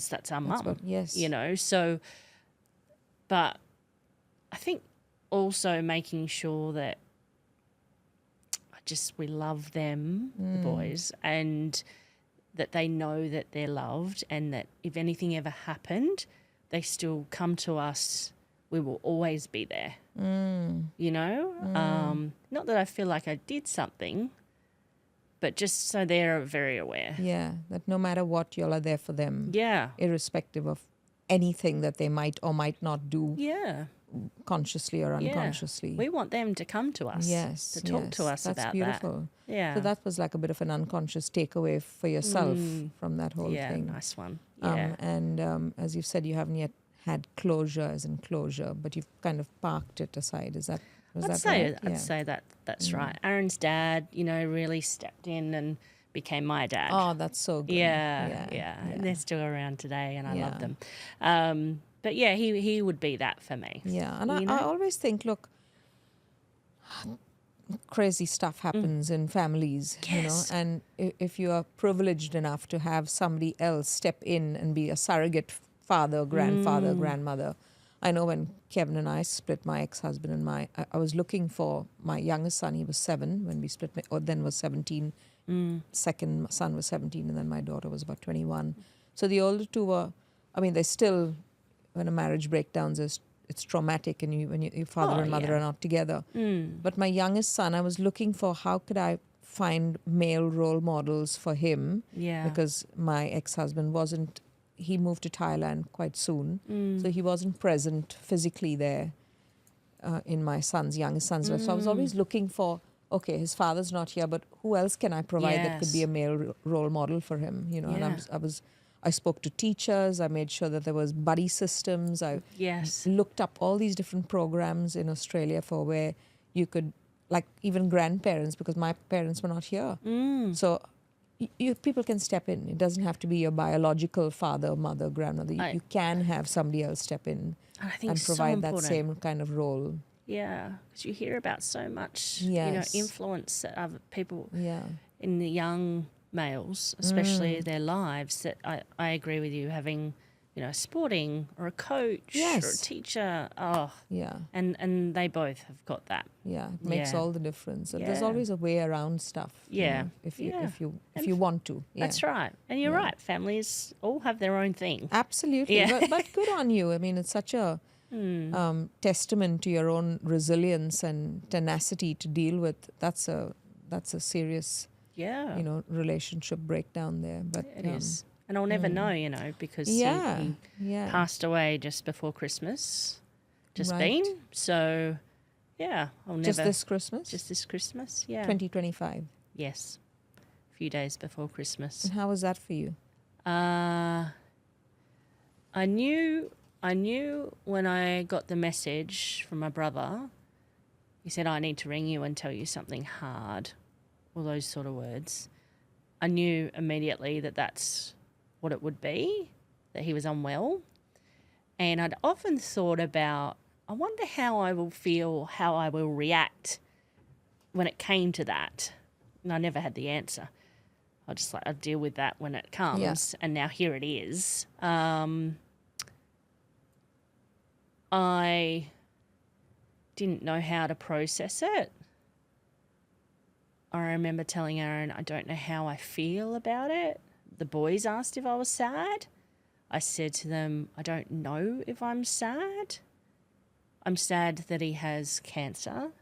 that's our mum. Yes. So, but I think also making sure that we love them, the boys, and that they know that they're loved, and that if anything ever happened, they still come to us. We will always be there. Not that I feel like I did something, but just so they're very aware. Yeah, that no matter what, you'll are there for them. Yeah. Irrespective of anything that they might or might not do. Yeah. Consciously or unconsciously. We want them to come to us. Yes. To talk to us That's about beautiful. that. Yeah. So that was like a bit of an unconscious takeaway for yourself from that whole thing. Yeah, nice one. Yeah. And as you've said, you haven't yet had closure as in closure, but you've kind of parked it aside. Is that I'd say that's right. Aaron's dad, really stepped in and became my dad. Oh, that's so good. Yeah. They're still around today and I love them. But yeah, he would be that for me. Yeah, and I always think, look, crazy stuff happens in families, Yes. and if you are privileged enough to have somebody else step in and be a surrogate father, grandfather, grandmother. I know when Kevin and I split, my ex-husband and I was looking for my youngest son. He was 7 when we split, or then was 17. Second son was 17, and then my daughter was about 21. So the older two were, they still, when a marriage breakdowns, it's traumatic, and when your father and mother are not together. But my youngest son, I was looking for how could I find male role models for him, because my ex-husband wasn't. He moved to Thailand quite soon, so he wasn't present physically there in my youngest son's life. So I was always looking for, okay, his father's not here, but who else can I provide that could be a male role model for him? And I spoke to teachers. I made sure that there was buddy systems. I looked up all these different programs in Australia for where you could, like even grandparents, because my parents were not here. So people can step in. It doesn't have to be your biological father, mother, grandmother. You can have somebody else step in I think and so provide that important. same kind of role. Yeah, because you hear about so much, Yes. influence that other people Yeah. in the young males, especially their lives, that I agree with you, having, sporting or a coach or a Yes. teacher. Yeah. And they both have got that. Yeah. It makes Yeah. all the difference. There's Yeah. always a way around stuff. Yeah. If Yeah. you want to. Yeah. That's right. And you're right. Families all have their own thing. Absolutely. Yeah. But good on you. I mean, it's such a testament to your own resilience and tenacity to deal with. That's a serious, Yeah. relationship breakdown there. But It is. And I'll never know, because he passed away just before Christmas. Just Right. been. So, yeah, I'll never. just this Christmas, Just this Christmas, yeah. 2025. Yes. A few days before Christmas. And how was that for you? I knew when I got the message from my brother. He said, I need to ring you and tell you something hard. All those sort of words. I knew immediately that that's what it would be, that he was unwell. And I'd often thought about, I wonder how I will feel, how I will react when it came to that. And I never had the answer. I'll deal with that when it comes. Yeah. And now here it is. I didn't know how to process it. I remember telling Aaron, I don't know how I feel about it. The boys asked if I was sad. I said to them, I don't know if I'm sad. I'm sad that he has cancer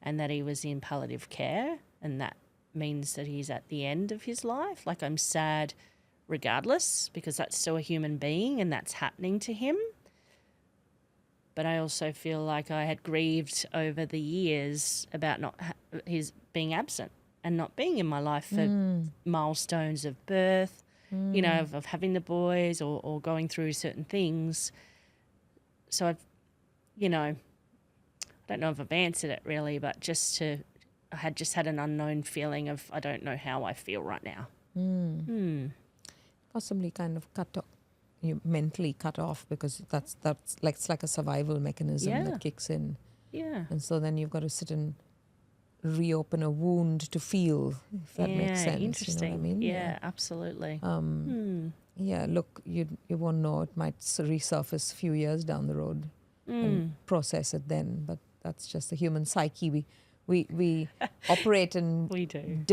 and that he was in palliative care, and that means that he's at the end of his life. Like, I'm sad regardless, because that's still a human being and that's happening to him. But I also feel like I had grieved over the years about his being absent and not being in my life for milestones of birth, of having the boys or going through certain things. So I don't know if I've answered it really, but I had an unknown feeling of, I don't know how I feel right now. Possibly kind of you mentally cut off, because that's like, it's like a survival mechanism that kicks in. Yeah. And so then you've got to sit and reopen a wound to feel, if that makes sense. Interesting. You know what I mean? Yeah, absolutely. Yeah, look, you won't know. It might resurface a few years down the road and process it then. But that's just the human psyche. We operate in We do.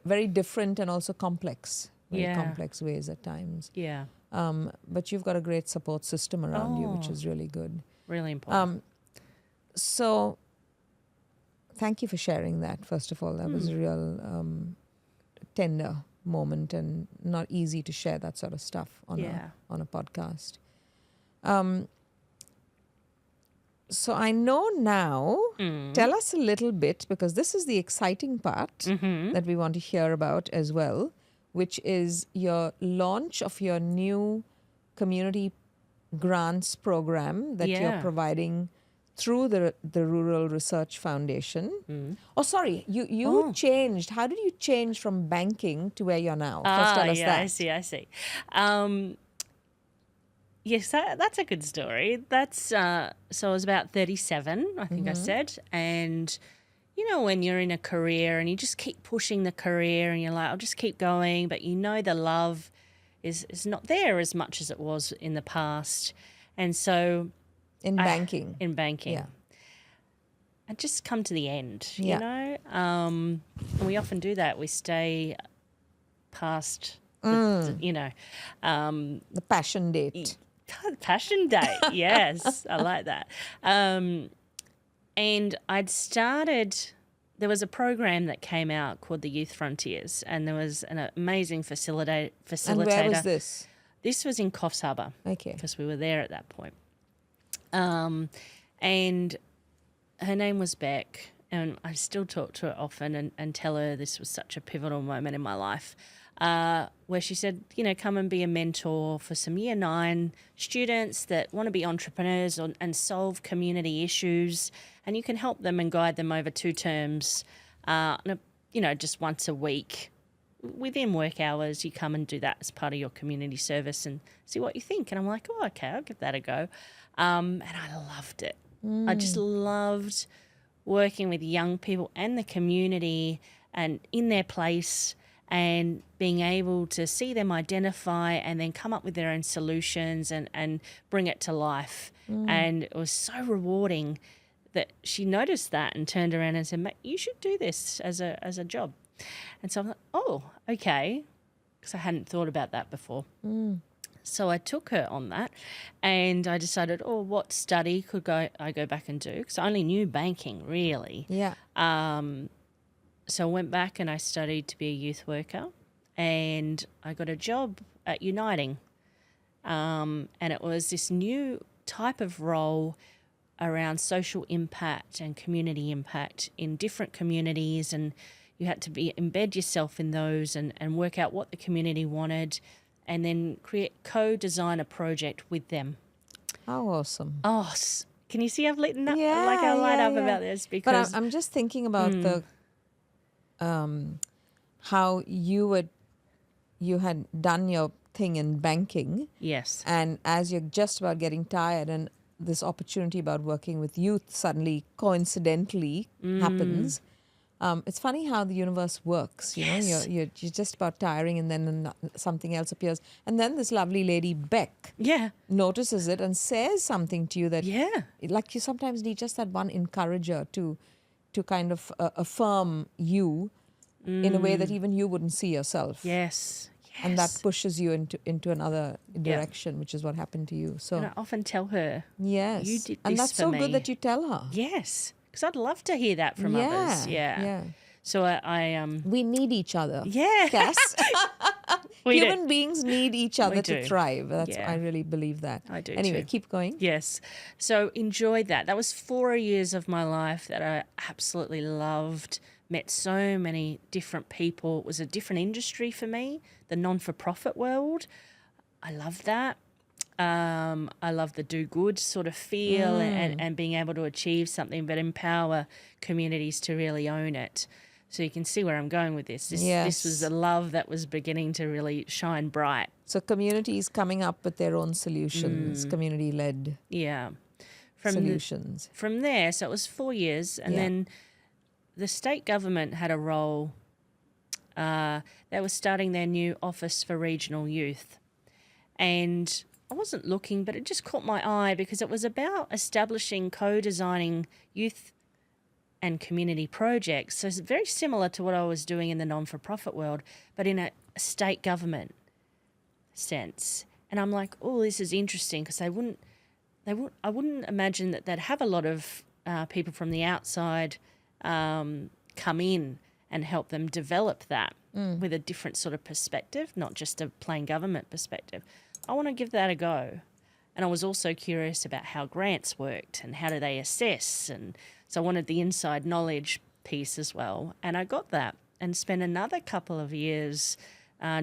very different and also complex, Yeah. complex ways at times. Yeah. But you've got a great support system around you, which is really good. Really important. So thank you for sharing that, first of all. That was a real tender moment, and not easy to share that sort of stuff on a podcast. So I know now, tell us a little bit, because this is the exciting part that we want to hear about as well, which is your launch of your new community grants program that you're providing through the Rural Research Foundation. Oh, sorry, you changed. How did you change from banking to where you're now? First tell us that. I see. Yes, that's a good story. That's so I was about 37, I think I said, and when you're in a career and you just keep pushing the career and you're like, I'll just keep going, but the love is not there as much as it was in the past. And so in banking. Yeah. I just come to the end, and we often do that. We stay past the passion date. Passion date, yes. I like that. And I'd started, there was a program that came out called the Youth Frontiers, and there was an amazing facilitator. And where was this? This was in Coffs Harbour. Okay. Because we were there at that point. And her name was Beck, and I still talk to her often and tell her this was such a pivotal moment in my life, where she said, come and be a mentor for some Year 9 students that want to be entrepreneurs and solve community issues, and you can help them and guide them over 2 terms, just once a week, within work hours, you come and do that as part of your community service and see what you think. And I'm like, oh, okay, I'll give that a go. And I loved it. I just loved working with young people and the community and in their place and being able to see them identify and then come up with their own solutions and bring it to life. And it was so rewarding that she noticed that and turned around and said, "Mate, you should do this as a job." And so I'm like, oh, okay, because I hadn't thought about that before. So I took her on that and I decided, what study could I go back and do? Because I only knew banking, really. Yeah. So I went back and I studied to be a youth worker and I got a job at Uniting. And it was this new type of role around social impact and community impact in different communities, and you had to embed yourself in those and work out what the community wanted and then co-design a project with them. How awesome. Oh, can you see I've lit up? Yeah, like I light up yeah. about this because... But I'm just thinking about the how you had done your thing in banking. Yes. And as you're just about getting tired and this opportunity about working with youth suddenly coincidentally happens. It's funny how the universe works. You know, you're just about tiring and then something else appears. And then this lovely lady, Beck, notices it and says something to you that, like you sometimes need just that one encourager to kind of affirm you in a way that even you wouldn't see yourself. Yes. And that pushes you into another direction, which is what happened to you. So and I often tell her, yes, you did this and that's for so me. good that you tell her. Yes, because I'd love to hear that from others. Yeah. So I we need each other. Yeah. Yes. Human beings need each other We to do. thrive. That's Yeah. I really believe that. I do Anyway, too. keep going. Yes. So enjoyed that. That was 4 years of my life that I absolutely loved. Met so many different people. It was a different industry for me, the non-for-profit world. I loved that. I love the do-good sort of feel and being able to achieve something but empower communities to really own it. So you can see where I'm going with this. This was the love that was beginning to really shine bright. So communities coming up with their own solutions, community-led solutions. From there, so it was 4 years, and then the state government had a role. They were starting their new office for regional youth. And I wasn't looking, but it just caught my eye because it was about establishing, co-designing youth and community projects. So it's very similar to what I was doing in the non-for-profit world, but in a state government sense. And I'm like, oh, this is interesting because I wouldn't imagine that they'd have a lot of people from the outside come in and help them develop that with a different sort of perspective, not just a plain government perspective. I want to give that a go. And I was also curious about how grants worked and how do they assess. And so I wanted the inside knowledge piece as well. And I got that and spent another couple of years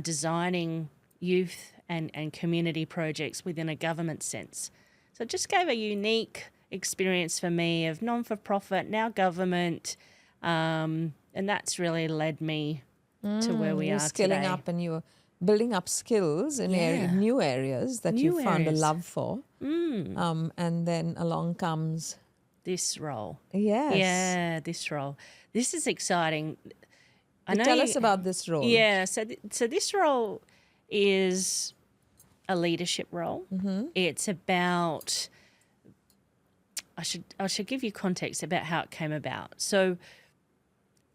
designing youth and community projects within a government sense. So it just gave a unique experience for me of non-for-profit, now government, and that's really led me to where we are today. Skilling up and you're building up skills in new areas that you found a love for. And then along comes... this role. Yes. Yeah, this role. This is exciting. Tell us about this role. Yeah, so this role is a leadership role. It's about... I should give you context about how it came about. So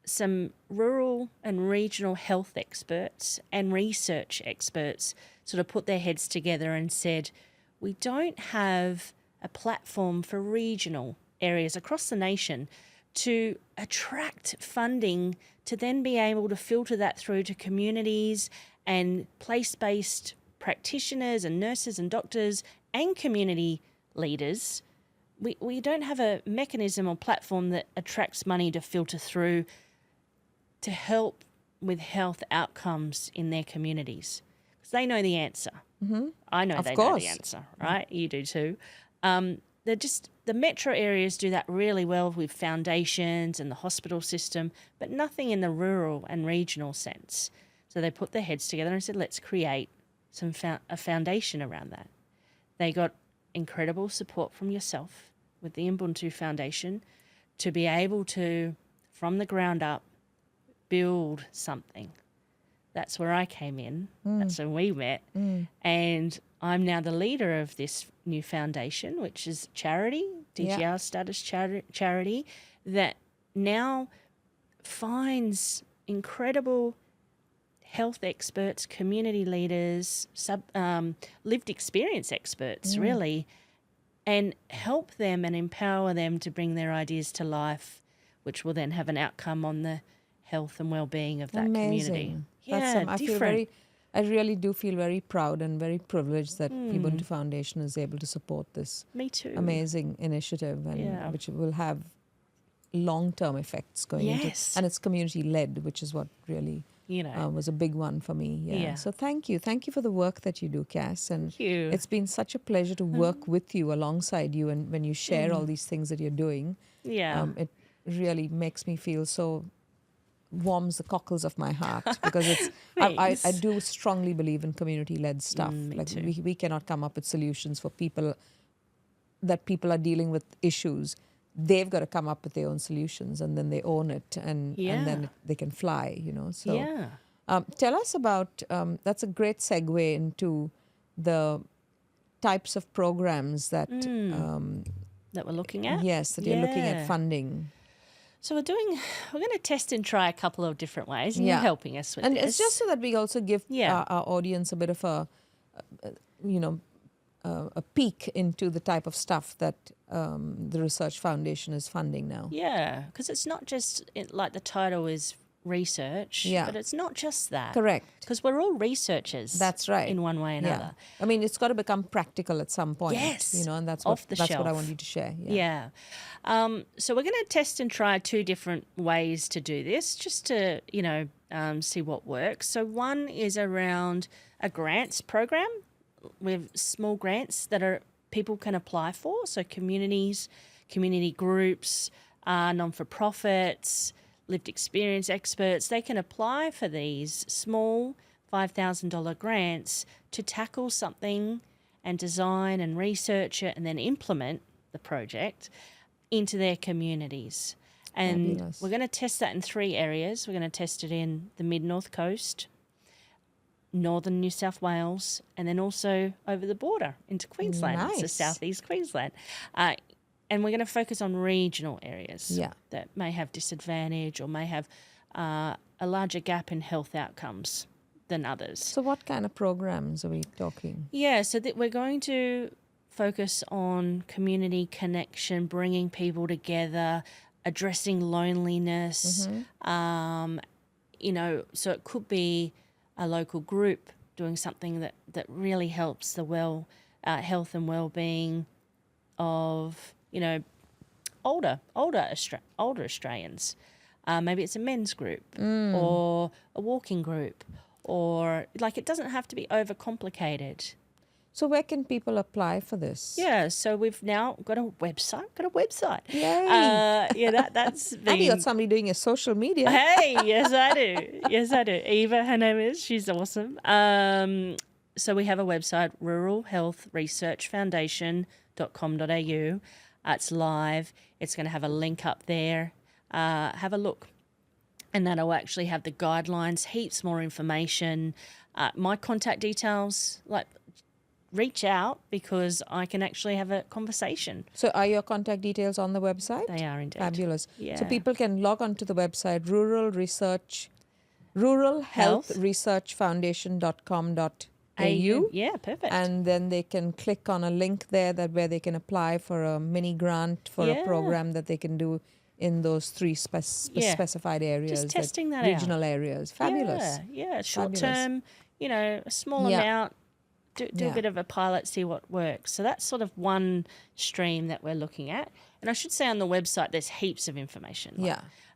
some rural and regional health experts and research experts sort of put their heads together and said, we don't have a platform for regional areas across the nation to attract funding to then be able to filter that through to communities and place-based practitioners and nurses and doctors and community leaders. We don't have a mechanism or platform that attracts money to filter through to help with health outcomes in their communities. Because they know the answer. I know they know the answer, right? You do too. The metro areas do that really well with foundations and the hospital system, but nothing in the rural and regional sense. So they put their heads together and said, let's create a foundation around that. They got incredible support from yourself with the Ubuntu Foundation to be able to, from the ground up, build something. That's where I came in. That's when we met. And I'm now the leader of this new foundation, which is charity, DGR status charity, that now finds incredible health experts, community leaders, lived experience experts, really, and help them and empower them to bring their ideas to life, which will then have an outcome on the health and well-being of that community. Yeah, I really do feel very proud and very privileged that Ubuntu Foundation is able to support this Me too. amazing initiative, and which will have long-term effects going into, and it's community-led, which is what really was a big one for me. So thank you for the work that you do, Cass, and it's been such a pleasure to work with you, alongside you, and when you share all these things that you're doing, it really makes me feel so, warms the cockles of my heart, because it's I do strongly believe in community-led stuff. Like we cannot come up with solutions for people are dealing with issues. They've got to come up with their own solutions, and then they own it, and then they can fly, So tell us about, that's a great segue into the types of programs that that we're looking at. Yes, that you're looking at funding. So we're going to test and try a couple of different ways, and you're helping us with this. And it's just so that we also give our audience a bit of a peek into the type of stuff that the Research Foundation is funding now. Yeah, because it's not just, like the title is research, but it's not just that. Correct. Because we're all researchers. That's right. In one way or another. I mean, it's got to become practical at some point. Yes. And that's what I want you to share. So we're going to test and try two different ways to do this, just to, see what works. So one is around a grants program with small grants that people can apply for. So communities, community groups, non-for-profits, lived experience experts, they can apply for these small $5,000 grants to tackle something and design and research it and then implement the project into their communities. And Fabulous. We're going to test that in 3 areas. We're going to test it in the mid-north coast, northern New South Wales, and then also over the border into Queensland, so southeast Queensland. And we're going to focus on regional areas that may have disadvantage or may have a larger gap in health outcomes than others. So what kind of programs are we talking? Yeah, so that we're going to focus on community connection, bringing people together, addressing loneliness. So it could be a local group doing something that really helps the health and well-being of older Australians. Maybe it's a men's group or a walking group, or it doesn't have to be overcomplicated. So where can people apply for this? Yeah, so we've now got a website. Yay! That's been... And you got somebody doing your social media. Hey, yes I do. Eva, her name is. She's awesome. So we have a website, ruralhealthresearchfoundation.com.au. It's live. It's going to have a link up there. Have a look. And that'll actually have the guidelines, heaps more information. My contact details, reach out, because I can actually have a conversation. So are your contact details on the website? They are indeed. Fabulous. Yeah. So people can log on to the website, ruralhealthresearchfoundation.com.au. Yeah, perfect. And then they can click on a link there where they can apply for a mini grant for a program that they can do in those 3 specified areas. Just testing that regional out. Areas. Fabulous. Yeah. Short term, a small amount. Do a bit of a pilot, see what works. So that's sort of one stream that we're looking at. And I should say on the website there's heaps of information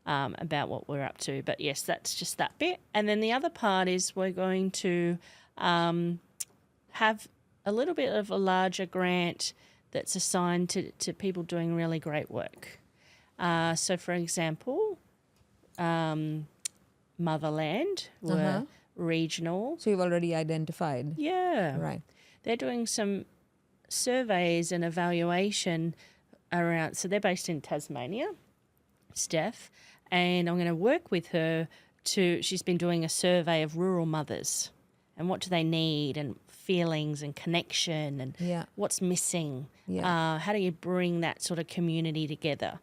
about what we're up to. But yes, that's just that bit. And then the other part is we're going to have a little bit of a larger grant that's assigned to people doing really great work. So, for example, Motherland were regional. So you've already identified. Yeah. Right. They're doing some surveys and evaluation around, so they're based in Tasmania, Steph, and I'm going to work with her she's been doing a survey of rural mothers and what do they need and feelings and connection and what's missing. How do you bring that sort of community together?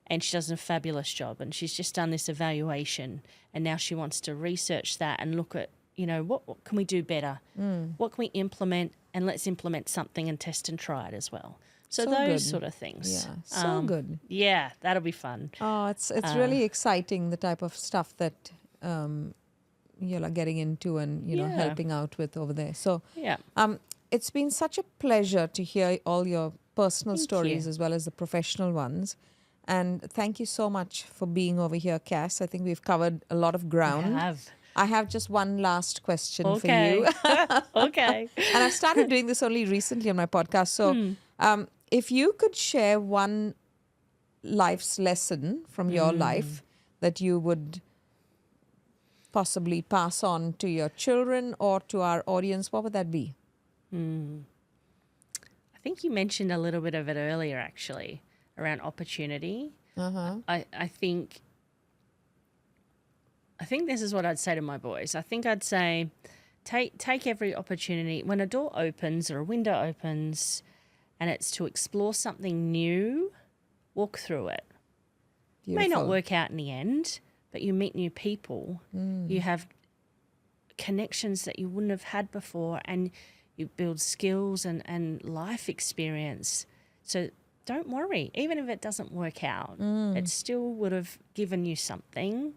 And she does a fabulous job, and she's just done this evaluation, and now she wants to research that and look at, what can we do better? What can we implement, and let's implement something and test and try it as well. So those good. sort of things. Yeah, so good. Yeah, that'll be fun. Oh, it's really exciting, the type of stuff that you're like getting into and, helping out with over there. So it's been such a pleasure to hear all your personal stories as well as the professional ones. And thank you so much for being over here, Cass. I think we've covered a lot of ground. I have just one last question for you. Okay. And I've started doing this only recently on my podcast. So if you could share one life's lesson from your life that you would possibly pass on to your children or to our audience, what would that be? I think you mentioned a little bit of it earlier, actually, around opportunity. I think this is what I'd say to my boys. I think I'd say take every opportunity. When a door opens or a window opens and it's to explore something new, walk through it. Beautiful. It may not work out in the end, but you meet new people. You have connections that you wouldn't have had before, and you build skills and life experience. So don't worry. Even if it doesn't work out, it still would have given you something.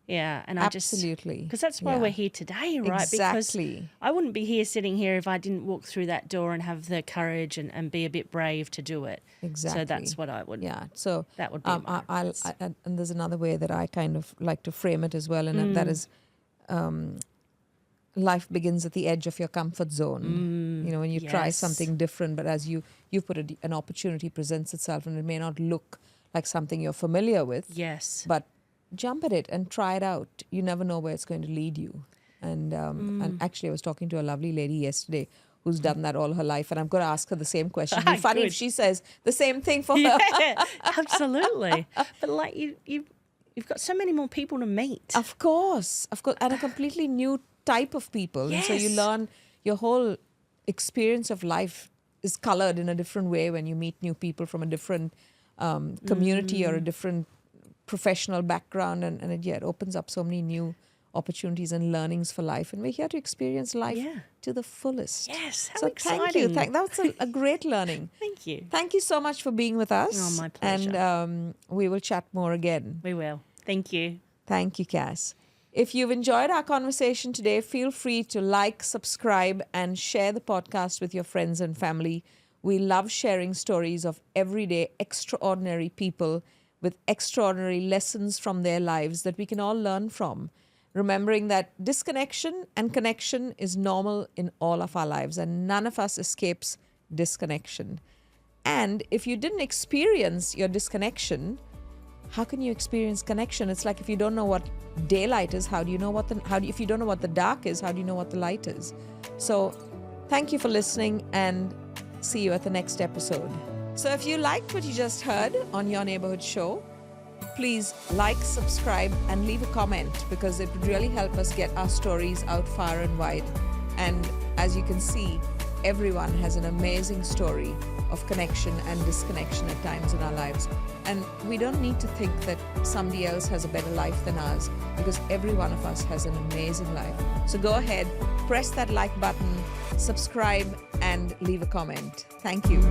Yeah, and absolutely, because that's why we're here today, right? Exactly. Because I wouldn't be here sitting here if I didn't walk through that door and have the courage and be a bit brave to do it. Exactly. So that's what I would. Yeah. So that would be. And there's another way that I kind of like to frame it as well, and that is, life begins at the edge of your comfort zone. When you try something different, but as you put it, an opportunity presents itself, and it may not look like something you're familiar with. Yes. But jump at it and try it out. You never know where it's going to lead you. And actually, I was talking to a lovely lady yesterday who's done that all her life, and I'm going to ask her the same question. It'd be funny if she says the same thing for her. Yeah, absolutely. But like you've got so many more people to meet. Of course, and a completely new type of people. Yes. And so you learn, your whole experience of life is colored in a different way when you meet new people from a different community or a different professional background, and it opens up so many new opportunities and learnings for life, and we're here to experience life to the fullest. Yes, how so exciting. Thank you. That was a great learning. Thank you. Thank you so much for being with us. Oh, my pleasure. And we will chat more again. We will. Thank you. Thank you, Cass. If you've enjoyed our conversation today, feel free to like, subscribe, and share the podcast with your friends and family. We love sharing stories of everyday, extraordinary people with extraordinary lessons from their lives that we can all learn from. Remembering that disconnection and connection is normal in all of our lives, and none of us escapes disconnection. And if you didn't experience your disconnection, how can you experience connection? It's like if you don't know what daylight is, if you don't know what the dark is, how do you know what the light is? So thank you for listening, and see you at the next episode. So if you liked what you just heard on Your Neighbourhood Show, please like, subscribe, and leave a comment, because it would really help us get our stories out far and wide. And as you can see, everyone has an amazing story of connection and disconnection at times in our lives. And we don't need to think that somebody else has a better life than ours, because every one of us has an amazing life. So go ahead, press that like button, subscribe, and leave a comment. Thank you.